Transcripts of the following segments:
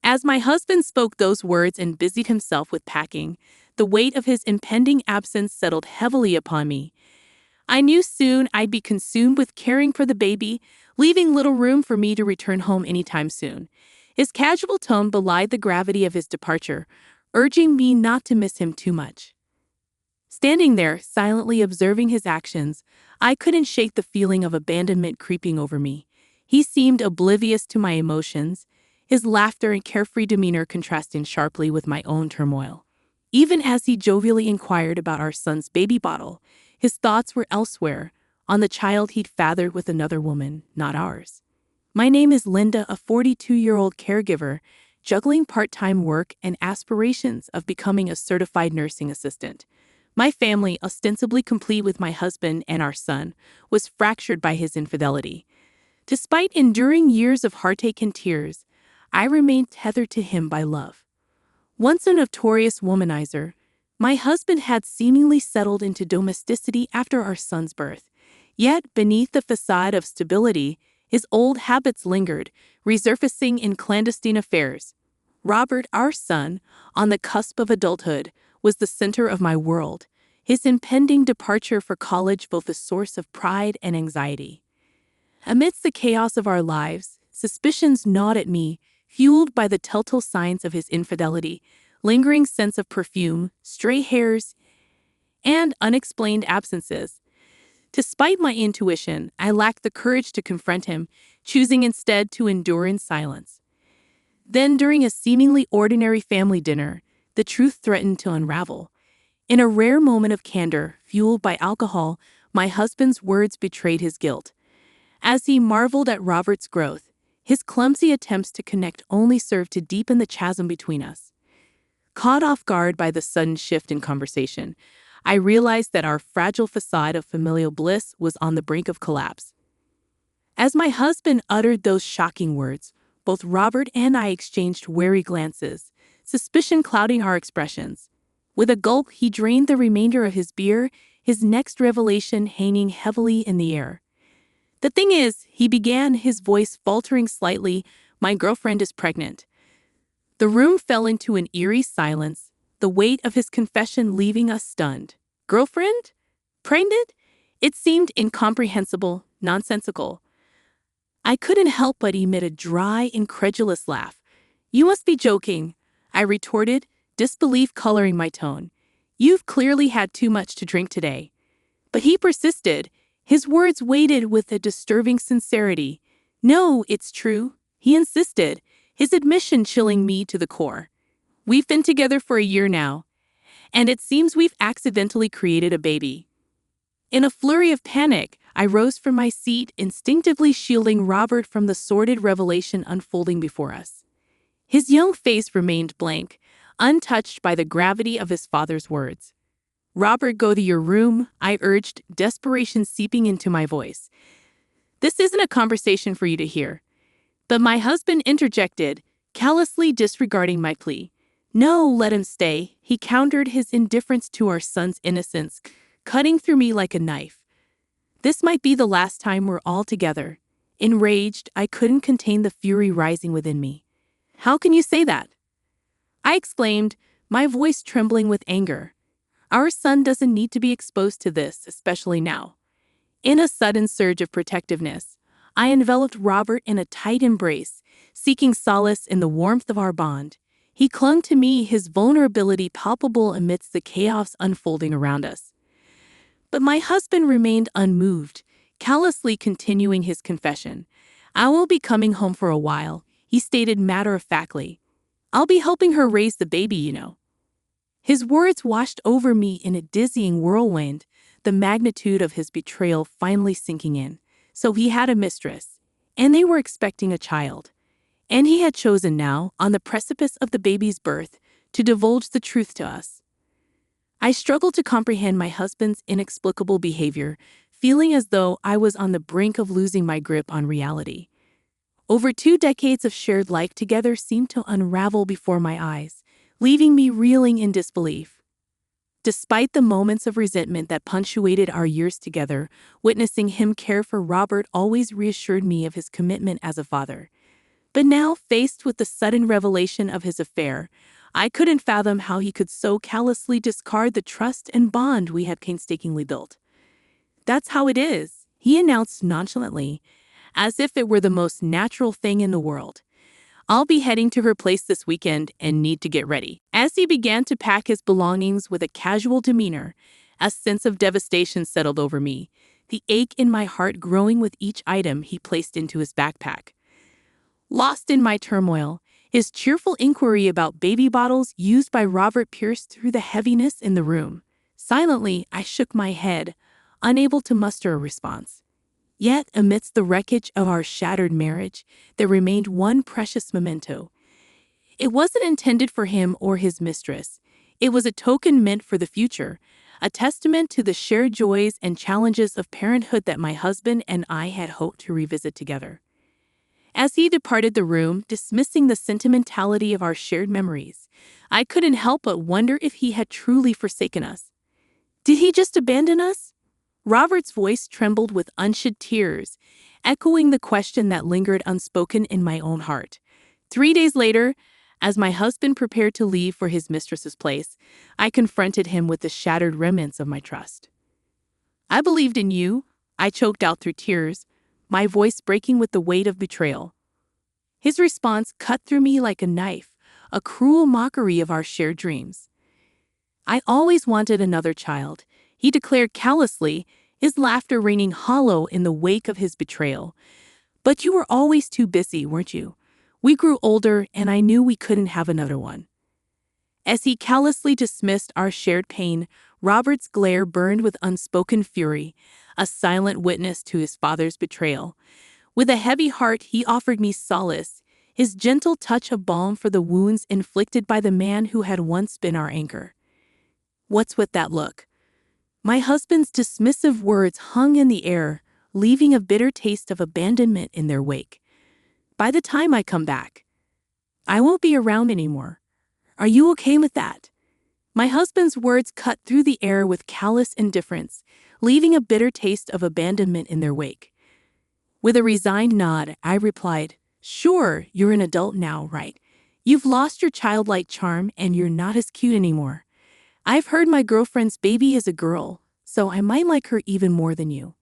As my husband spoke those words and busied himself with packing, the weight of his impending absence settled heavily upon me. I knew soon I'd be consumed with caring for the baby, leaving little room for me to return home anytime soon. His casual tone belied the gravity of his departure, urging me not to miss him too much. Standing there, silently observing his actions, I couldn't shake the feeling of abandonment creeping over me. He seemed oblivious to my emotions, his laughter and carefree demeanor contrasting sharply with my own turmoil. Even as he jovially inquired about our son's baby bottle, his thoughts were elsewhere, on the child he'd fathered with another woman, not ours. My name is Linda, a 42-year-old caregiver, juggling part-time work and aspirations of becoming a certified nursing assistant. My family, ostensibly complete with my husband and our son, was fractured by his infidelity. Despite enduring years of heartache and tears, I remained tethered to him by love. Once a notorious womanizer, my husband had seemingly settled into domesticity after our son's birth. Yet, beneath the facade of stability, his old habits lingered, resurfacing in clandestine affairs. Robert, our son, on the cusp of adulthood, was the center of my world, his impending departure for college both a source of pride and anxiety. Amidst the chaos of our lives, suspicions gnawed at me, fueled by the telltale signs of his infidelity, lingering scents of perfume, stray hairs, and unexplained absences. Despite my intuition, I lacked the courage to confront him, choosing instead to endure in silence. Then, during a seemingly ordinary family dinner, the truth threatened to unravel. In a rare moment of candor, fueled by alcohol, my husband's words betrayed his guilt. As he marveled at Robert's growth, his clumsy attempts to connect only served to deepen the chasm between us. Caught off guard by the sudden shift in conversation, I realized that our fragile facade of familial bliss was on the brink of collapse. As my husband uttered those shocking words, both Robert and I exchanged wary glances, suspicion clouding our expressions. With a gulp, he drained the remainder of his beer, his next revelation hanging heavily in the air. "The thing is," he began, his voice faltering slightly, "my girlfriend is pregnant." The room fell into an eerie silence, the weight of his confession leaving us stunned. Girlfriend? Pregnant? It seemed incomprehensible, nonsensical. I couldn't help but emit a dry, incredulous laugh. "You must be joking," I retorted, disbelief coloring my tone. "You've clearly had too much to drink today." But he persisted, his words weighted with a disturbing sincerity. "No, it's true," he insisted, his admission chilling me to the core. "We've been together for a year now, and it seems we've accidentally created a baby." In a flurry of panic, I rose from my seat, instinctively shielding Robert from the sordid revelation unfolding before us. His young face remained blank, untouched by the gravity of his father's words. "Robert, go to your room," I urged, desperation seeping into my voice. "This isn't a conversation for you to hear." But my husband interjected, callously disregarding my plea. "No, let him stay," he countered, his indifference to our son's innocence cutting through me like a knife. "This might be the last time we're all together." Enraged, I couldn't contain the fury rising within me. "How can you say that?" I exclaimed, my voice trembling with anger. "Our son doesn't need to be exposed to this, especially now." In a sudden surge of protectiveness, I enveloped Robert in a tight embrace, seeking solace in the warmth of our bond. He clung to me, his vulnerability palpable amidst the chaos unfolding around us. But my husband remained unmoved, callously continuing his confession. "I will be coming home for a while," he stated matter-of-factly. "I'll be helping her raise the baby, you know." His words washed over me in a dizzying whirlwind, the magnitude of his betrayal finally sinking in. So he had a mistress, and they were expecting a child. And he had chosen now, on the precipice of the baby's birth, to divulge the truth to us. I struggled to comprehend my husband's inexplicable behavior, feeling as though I was on the brink of losing my grip on reality. Over 2 decades of shared life together seemed to unravel before my eyes, leaving me reeling in disbelief. Despite the moments of resentment that punctuated our years together, witnessing him care for Robert always reassured me of his commitment as a father. But now, faced with the sudden revelation of his affair, I couldn't fathom how he could so callously discard the trust and bond we had painstakingly built. "That's how it is," he announced nonchalantly, as if it were the most natural thing in the world. "I'll be heading to her place this weekend and need to get ready." As he began to pack his belongings with a casual demeanor, a sense of devastation settled over me, the ache in my heart growing with each item he placed into his backpack. Lost in my turmoil, his cheerful inquiry about baby bottles used by Robert pierced through the heaviness in the room. Silently, I shook my head, unable to muster a response. Yet, amidst the wreckage of our shattered marriage, there remained one precious memento. It wasn't intended for him or his mistress. It was a token meant for the future, a testament to the shared joys and challenges of parenthood that my husband and I had hoped to revisit together. As he departed the room, dismissing the sentimentality of our shared memories, I couldn't help but wonder if he had truly forsaken us. Did he just abandon us? Robert's voice trembled with unshed tears, echoing the question that lingered unspoken in my own heart. 3 days later, as my husband prepared to leave for his mistress's place, I confronted him with the shattered remnants of my trust. "I believed in you," I choked out through tears, my voice breaking with the weight of betrayal. His response cut through me like a knife, a cruel mockery of our shared dreams. "I always wanted another child," he declared callously, his laughter ringing hollow in the wake of his betrayal. "But you were always too busy, weren't you? We grew older, and I knew we couldn't have another one." As he callously dismissed our shared pain, Robert's glare burned with unspoken fury, a silent witness to his father's betrayal. With a heavy heart, he offered me solace, his gentle touch of balm for the wounds inflicted by the man who had once been our anchor. "What's with that look?" My husband's dismissive words hung in the air, leaving a bitter taste of abandonment in their wake. "By the time I come back, I won't be around anymore. Are you okay with that?" My husband's words cut through the air with callous indifference, leaving a bitter taste of abandonment in their wake. With a resigned nod, I replied, "Sure, you're an adult now, right? You've lost your childlike charm and you're not as cute anymore. I've heard my girlfriend's baby is a girl, so I might like her even more than you."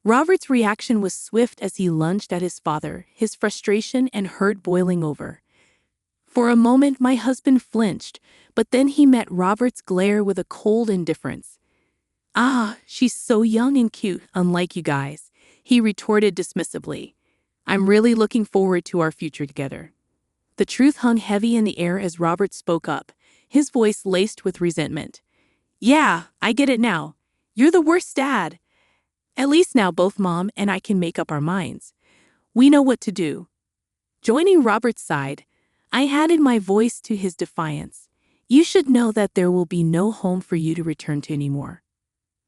Robert's reaction was swift as he lunged at his father, his frustration and hurt boiling over. For a moment, my husband flinched, but then he met Robert's glare with a cold indifference. "Ah, she's so young and cute, unlike you guys," he retorted dismissively. "I'm really looking forward to our future together." The truth hung heavy in the air as Robert spoke up, his voice laced with resentment. "Yeah, I get it now. You're the worst dad. At least now both Mom and I can make up our minds. We know what to do." Joining Robert's side, I added my voice to his defiance. "You should know that there will be no home for you to return to anymore."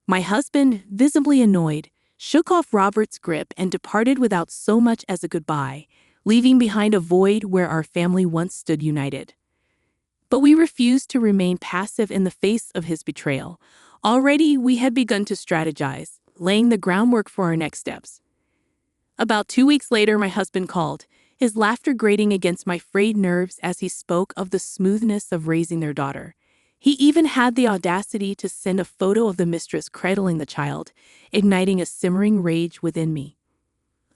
My husband, visibly annoyed, shook off Robert's grip and departed without so much as a goodbye, leaving behind a void where our family once stood united. But we refused to remain passive in the face of his betrayal. Already, we had begun to strategize, laying the groundwork for our next steps. About 2 weeks later, my husband called, his laughter grating against my frayed nerves as he spoke of the smoothness of raising their daughter. He even had the audacity to send a photo of the mistress cradling the child, igniting a simmering rage within me.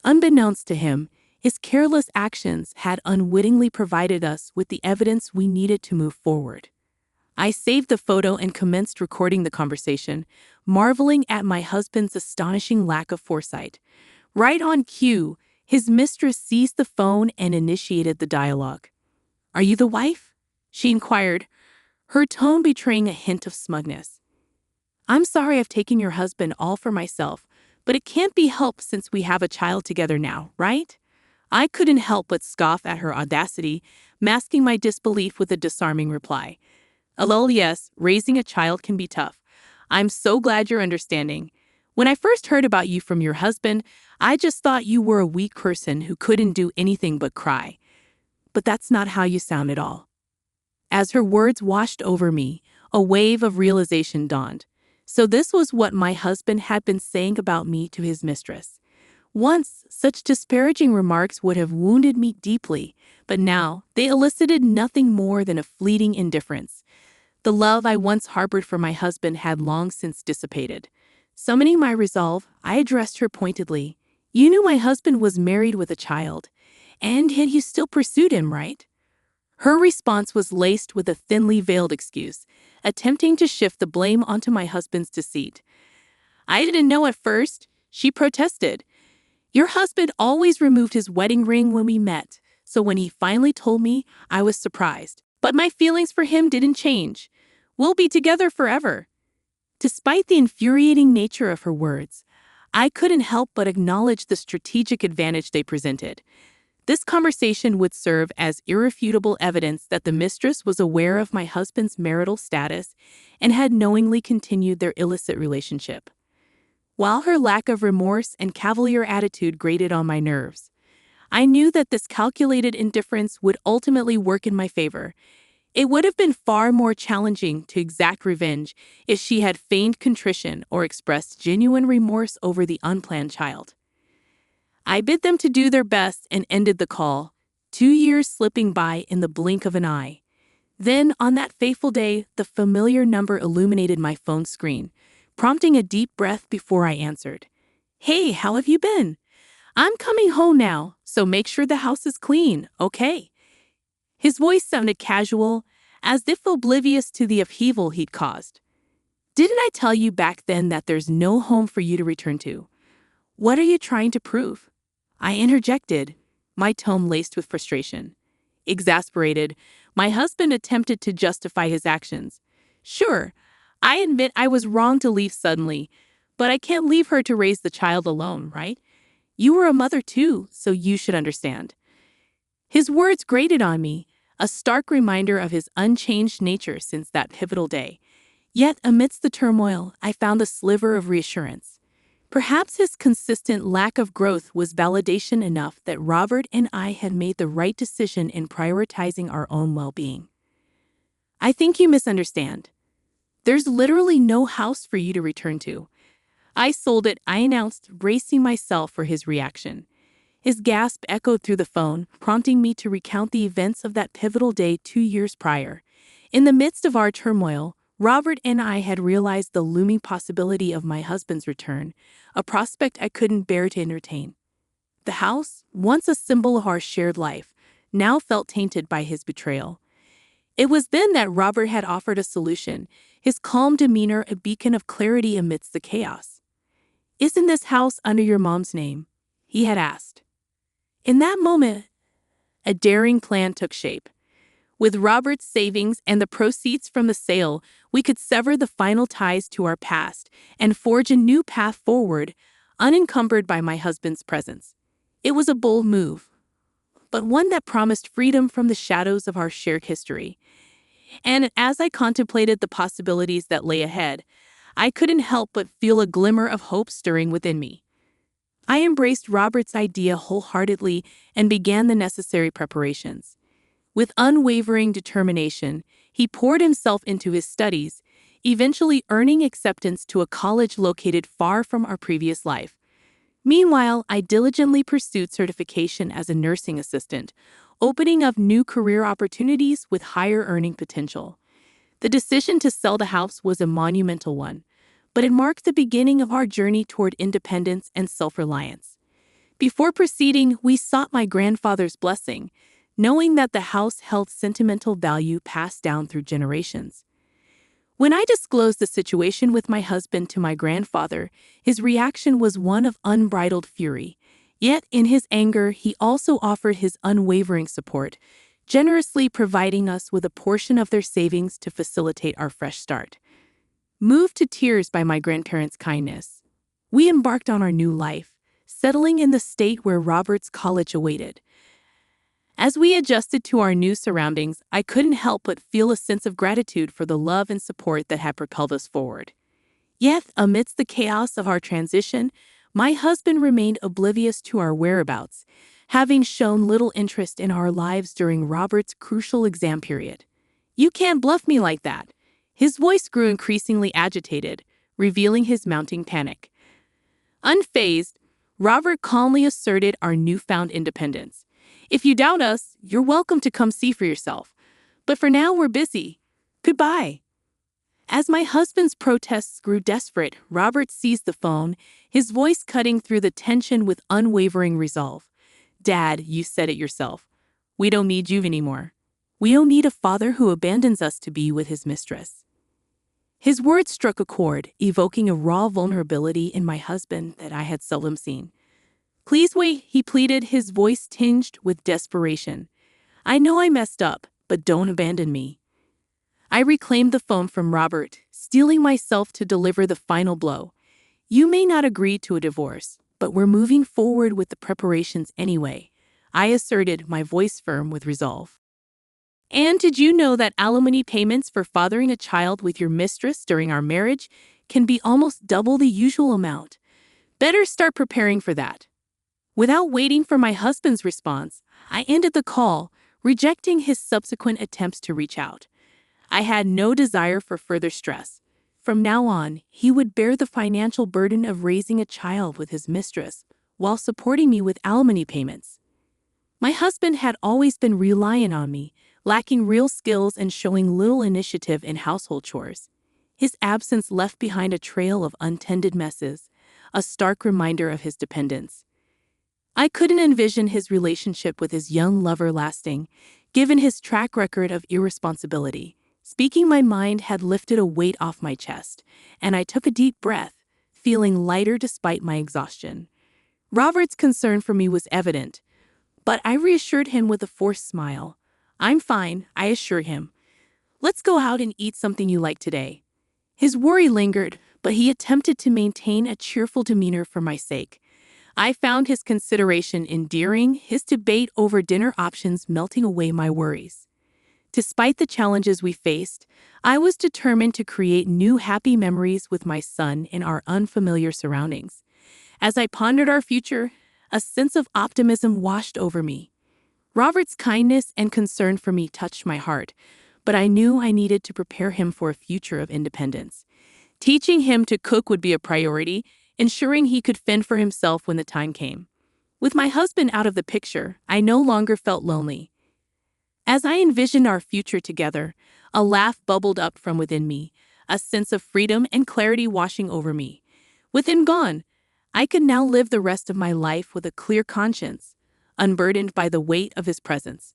Unbeknownst to him, his careless actions had unwittingly provided us with the evidence we needed to move forward. I saved the photo and commenced recording the conversation, marveling at my husband's astonishing lack of foresight. Right on cue, his mistress seized the phone and initiated the dialogue. "Are you the wife?" she inquired, her tone betraying a hint of smugness. "I'm sorry I've taken your husband all for myself, but it can't be helped since we have a child together now, right?" I couldn't help but scoff at her audacity, masking my disbelief with a disarming reply. "Lol, yes, raising a child can be tough. I'm so glad you're understanding. When I first heard about you from your husband, I just thought you were a weak person who couldn't do anything but cry. But that's not how you sound at all." As her words washed over me, a wave of realization dawned. So this was what my husband had been saying about me to his mistress. Once, such disparaging remarks would have wounded me deeply, but now they elicited nothing more than a fleeting indifference. The love I once harbored for my husband had long since dissipated. Summoning my resolve, I addressed her pointedly. You knew my husband was married with a child, and yet you still pursued him, right? Her response was laced with a thinly veiled excuse, attempting to shift the blame onto my husband's deceit. I didn't know at first, she protested. Your husband always removed his wedding ring when we met, so when he finally told me, I was surprised. But my feelings for him didn't change. We'll be together forever. Despite the infuriating nature of her words, I couldn't help but acknowledge the strategic advantage they presented. This conversation would serve as irrefutable evidence that the mistress was aware of my husband's marital status and had knowingly continued their illicit relationship. While her lack of remorse and cavalier attitude grated on my nerves, I knew that this calculated indifference would ultimately work in my favor. It would have been far more challenging to exact revenge if she had feigned contrition or expressed genuine remorse over the unplanned child. I bid them to do their best and ended the call, 2 years slipping by in the blink of an eye. Then, on that fateful day, the familiar number illuminated my phone screen, prompting a deep breath before I answered. Hey, how have you been? I'm coming home now, so make sure the house is clean, okay? His voice sounded casual, as if oblivious to the upheaval he'd caused. Didn't I tell you back then that there's no home for you to return to? What are you trying to prove? I interjected, my tone laced with frustration. Exasperated, my husband attempted to justify his actions. Sure, I admit I was wrong to leave suddenly, but I can't leave her to raise the child alone, right? You were a mother too, so you should understand. His words grated on me, a stark reminder of his unchanged nature since that pivotal day. Yet, amidst the turmoil, I found a sliver of reassurance. Perhaps his consistent lack of growth was validation enough that Robert and I had made the right decision in prioritizing our own well-being. I think you misunderstand. There's literally no house for you to return to. I sold it, I announced, bracing myself for his reaction. His gasp echoed through the phone, prompting me to recount the events of that pivotal day 2 years prior. In the midst of our turmoil, Robert and I had realized the looming possibility of my husband's return, a prospect I couldn't bear to entertain. The house, once a symbol of our shared life, now felt tainted by his betrayal. It was then that Robert had offered a solution, his calm demeanor a beacon of clarity amidst the chaos. Isn't this house under your mom's name? He had asked. In that moment, a daring plan took shape. With Robert's savings and the proceeds from the sale, we could sever the final ties to our past and forge a new path forward, unencumbered by my husband's presence. It was a bold move, but one that promised freedom from the shadows of our shared history. And as I contemplated the possibilities that lay ahead, I couldn't help but feel a glimmer of hope stirring within me. I embraced Robert's idea wholeheartedly and began the necessary preparations. With unwavering determination, he poured himself into his studies, eventually earning acceptance to a college located far from our previous life. Meanwhile, I diligently pursued certification as a nursing assistant, opening up new career opportunities with higher earning potential. The decision to sell the house was a monumental one, but it marked the beginning of our journey toward independence and self-reliance. Before proceeding, we sought my grandfather's blessing, knowing that the house held sentimental value passed down through generations. When I disclosed the situation with my husband to my grandfather, his reaction was one of unbridled fury. Yet, in his anger, he also offered his unwavering support, generously providing us with a portion of their savings to facilitate our fresh start. Moved to tears by my grandparents' kindness, we embarked on our new life, settling in the state where Robert's college awaited. As we adjusted to our new surroundings, I couldn't help but feel a sense of gratitude for the love and support that had propelled us forward. Yet, amidst the chaos of our transition, my husband remained oblivious to our whereabouts, having shown little interest in our lives during Robert's crucial exam period. You can't bluff me like that. His voice grew increasingly agitated, revealing his mounting panic. Unfazed, Robert calmly asserted our newfound independence. If you doubt us, you're welcome to come see for yourself. But for now, we're busy. Goodbye. As my husband's protests grew desperate, Robert seized the phone, his voice cutting through the tension with unwavering resolve. Dad, you said it yourself. We don't need you anymore. We don't need a father who abandons us to be with his mistress. His words struck a chord, evoking a raw vulnerability in my husband that I had seldom seen. Please wait, he pleaded, his voice tinged with desperation. I know I messed up, but don't abandon me. I reclaimed the phone from Robert, steeling myself to deliver the final blow. You may not agree to a divorce, but we're moving forward with the preparations anyway, I asserted, my voice firm with resolve. And did you know that alimony payments for fathering a child with your mistress during our marriage can be almost double the usual amount? Better start preparing for that. Without waiting for my husband's response, I ended the call, rejecting his subsequent attempts to reach out. I had no desire for further stress. From now on, he would bear the financial burden of raising a child with his mistress while supporting me with alimony payments. My husband had always been reliant on me, lacking real skills and showing little initiative in household chores. His absence left behind a trail of untended messes, a stark reminder of his dependence. I couldn't envision his relationship with his young lover lasting, given his track record of irresponsibility. Speaking my mind had lifted a weight off my chest, and I took a deep breath, feeling lighter despite my exhaustion. Robert's concern for me was evident, but I reassured him with a forced smile. I'm fine, I assure him. Let's go out and eat something you like today. His worry lingered, but he attempted to maintain a cheerful demeanor for my sake. I found his consideration endearing, his debate over dinner options melting away my worries. Despite the challenges we faced, I was determined to create new happy memories with my son in our unfamiliar surroundings. As I pondered our future, a sense of optimism washed over me. Robert's kindness and concern for me touched my heart, but I knew I needed to prepare him for a future of independence. Teaching him to cook would be a priority, ensuring he could fend for himself when the time came. With my husband out of the picture, I no longer felt lonely. As I envisioned our future together, a laugh bubbled up from within me, a sense of freedom and clarity washing over me. With him gone, I could now live the rest of my life with a clear conscience, unburdened by the weight of his presence.